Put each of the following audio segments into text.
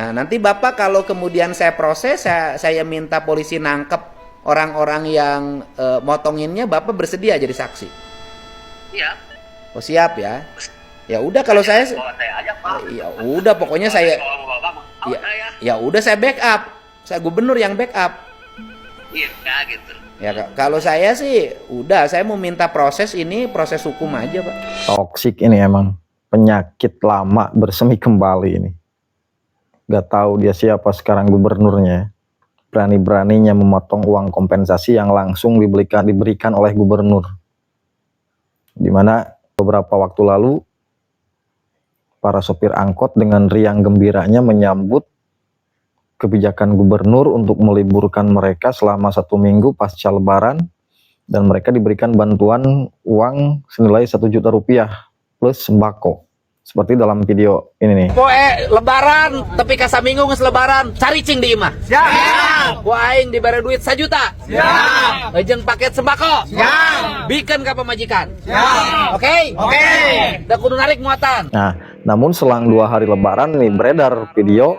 Nah, nanti Bapak kalau kemudian saya proses, saya minta polisi nangkep orang-orang yang motonginnya, Bapak bersedia jadi saksi? Iya. Oh, siap ya. Ya udah kalau saya aja, Pak. ya udah pokoknya saya ya, ya udah saya backup. Saya gubernur yang backup. Iya, gitu. Ya kalau saya sih udah saya mau minta proses ini proses hukum aja, Pak. Toksik ini emang penyakit lama bersemi kembali ini. Gak tahu dia siapa sekarang gubernurnya. Berani-beraninya memotong uang kompensasi yang langsung diberikan oleh gubernur. Dimana beberapa waktu lalu para sopir angkot dengan riang gembiranya menyambut kebijakan gubernur untuk meliburkan mereka selama 1 minggu pasca lebaran, dan mereka diberikan bantuan uang senilai 1 juta rupiah plus sembako. Seperti dalam video ini nih. Poe lebaran, tapi ka saminggu geus lebaran, caricing di imah. Siap. Ku aing dibere duit 1 juta. Siap. Jeung paket sembako. Siap. Bikeun ka pamajikan. Siap. Oke? Oke. Da kudu narik muatan. Nah, namun selang 2 hari lebaran nih beredar video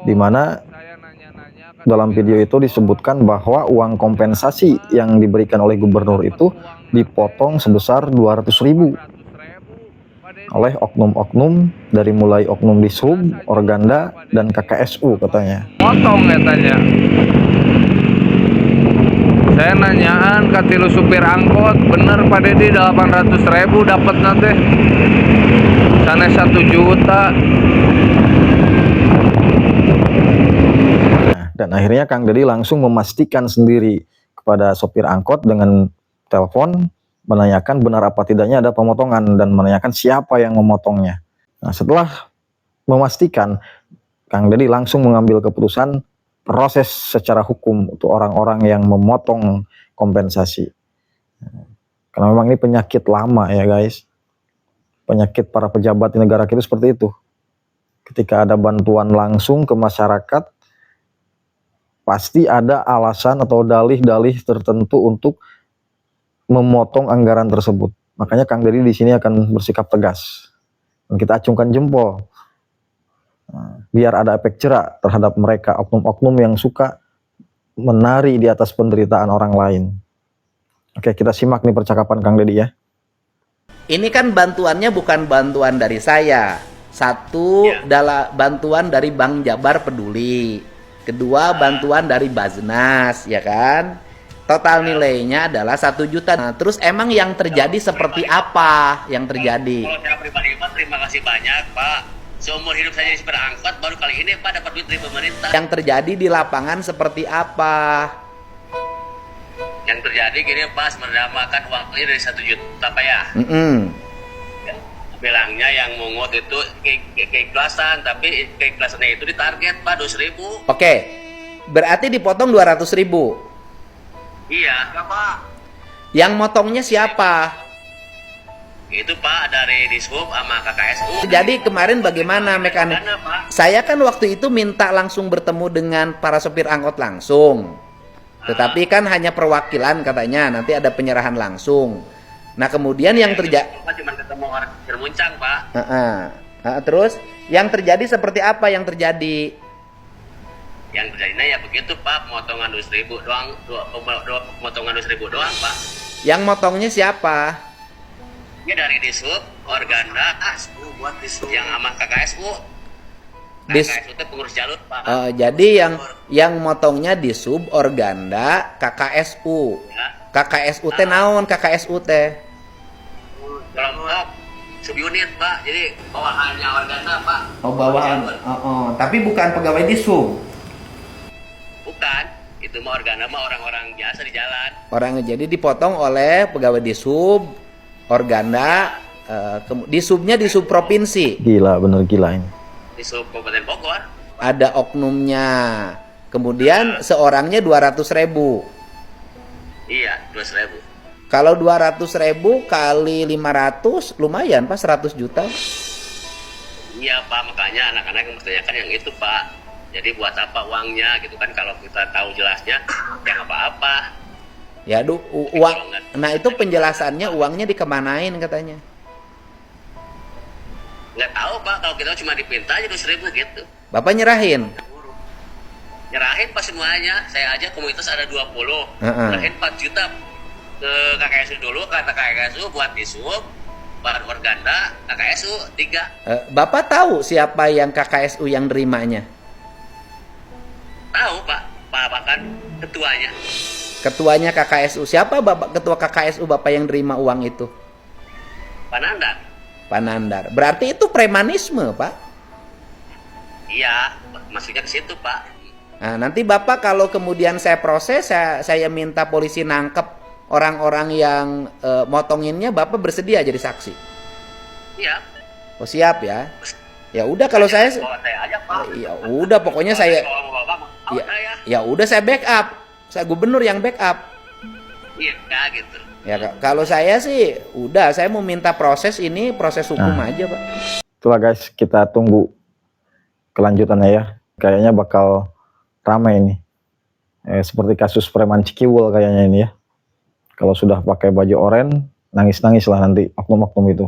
di mana dalam video itu disebutkan bahwa uang kompensasi yang diberikan oleh gubernur itu dipotong sebesar 200.000 oleh oknum-oknum dari mulai oknum Dishub, Organda, dan KKSU katanya. Potong katanya. Saya nanyaan ke tilu supir angkot, bener Pak Dedi 800.000 dapat nanti. Sana 1 juta. Nah, dan akhirnya Kang Dedi langsung memastikan sendiri kepada sopir angkot dengan telepon, menanyakan benar apa tidaknya ada pemotongan dan menanyakan siapa yang memotongnya. Nah, setelah memastikan, Kang Dedi langsung mengambil keputusan proses secara hukum untuk orang-orang yang memotong kompensasi. Karena memang ini penyakit lama ya guys. Penyakit para pejabat di negara kita seperti itu. Ketika ada bantuan langsung ke masyarakat, pasti ada alasan atau dalih-dalih tertentu untuk memotong anggaran tersebut. Makanya Kang Dedi di sini akan bersikap tegas. Dan kita acungkan jempol. Biar ada efek jerak terhadap mereka, oknum-oknum yang suka menari di atas penderitaan orang lain. Oke, kita simak nih percakapan Kang Dedi ya. Ini kan bantuannya bukan bantuan dari saya. Satu adalah bantuan dari Bank Jabar Peduli. Kedua bantuan dari Baznas, ya kan? Total nilainya adalah 1 juta. Nah, terus emang yang terjadi seperti apa yang terjadi? Kalau saya pribadi Pak, terima kasih banyak Pak. Seumur hidup saya jadi supir angkot, baru kali ini Pak dapat duit dari pemerintah. Yang terjadi di lapangan seperti apa? Yang terjadi gini Pak, sebenarnya makan uangnya dari 1 juta Pak ya. Bilangnya yang mungut itu keikhlasan, tapi keikhlasannya itu ditarget Pak 200.000. Oke, berarti dipotong 200.000. Iya Pak. Yang motongnya siapa? Itu Pak dari Dishub sama KKSU. Jadi kemarin bagaimana mekanik? Saya kan waktu itu minta langsung bertemu dengan para sopir angkot langsung. Tetapi kan hanya perwakilan katanya, nanti ada penyerahan langsung. Nah kemudian yang terjadi, cuma ketemu orang bermuncang Pak. Terus yang terjadi seperti apa yang terjadi? Yang terjadinya ya begitu Pak, pemotongan 200.000 doang, pemotongan 200.000 doang Pak. Yang motongnya siapa? Ya dari Dishub, Organda, buat Dishub yang sama KKSU. KKSU itu pengurus jalur Pak. Jadi yang motongnya Dishub, Organda, KKSU. Ya. KKSU teh naon KKSU teh? Kelompok subunit Pak, jadi bawahannya Organda Pak. Oh bawahan. Tapi bukan pegawai Dishub. Bukan, itu mah Organda mah orang-orang biasa di jalan. Orang jadi dipotong oleh pegawai Dishub, Organda, Dishubnya Dishub provinsi. Gila, bener gila ini. Dishub Kabupaten Bogor. Ada oknumnya. Kemudian seorangnya 200.000. Iya, 200.000. Kalau 200.000 kali 500 lumayan Pak, 100 juta. Iya Pak, makanya anak-anak yang mempertanyakan yang itu Pak. Jadi buat apa uangnya gitu kan, kalau kita tahu jelasnya ya apa-apa. Ya uang. Nah itu penjelasannya uangnya dikemanain katanya. Nggak tahu Pak, kalau kita cuma dipinta aja 200.000 gitu. Bapak nyerahin. Nyerahin pas semuanya, saya aja komunitas ada 20. Heeh. Nyerahin 4 juta ke KKSU dulu, kata KKSU buat disub, bahan organda, KKSU 3. Bapak tahu siapa yang KKSU yang nerimanya? Tahu Pak, bahkan ketuanya. Ketuanya KKSU. Siapa Bapak ketua KKSU Bapak yang nerima uang itu? Pak Nandar. Pak Nandar. Berarti itu premanisme, Pak. Iya, maksudnya ke situ Pak. Nah, nanti Bapak kalau kemudian saya proses, saya minta polisi nangkep orang-orang yang motonginnya, Bapak bersedia jadi saksi? Iya. Oh, siap ya. Ya udah kalau saya Bawa saya aja Pak. ya udah pokoknya saya Kalau mau bawa, ya, saya. ya udah saya backup. Saya gubernur yang backup. Iya, gitu. Ya kalau saya sih udah saya mau minta proses ini proses hukum aja, Pak. Itulah guys, kita tunggu kelanjutannya ya. Kayaknya bakal ramai ini. Seperti kasus preman Cikiwul kayaknya ini ya. Kalau sudah pakai baju oranye, nangis-nangis lah nanti oknum-oknum itu.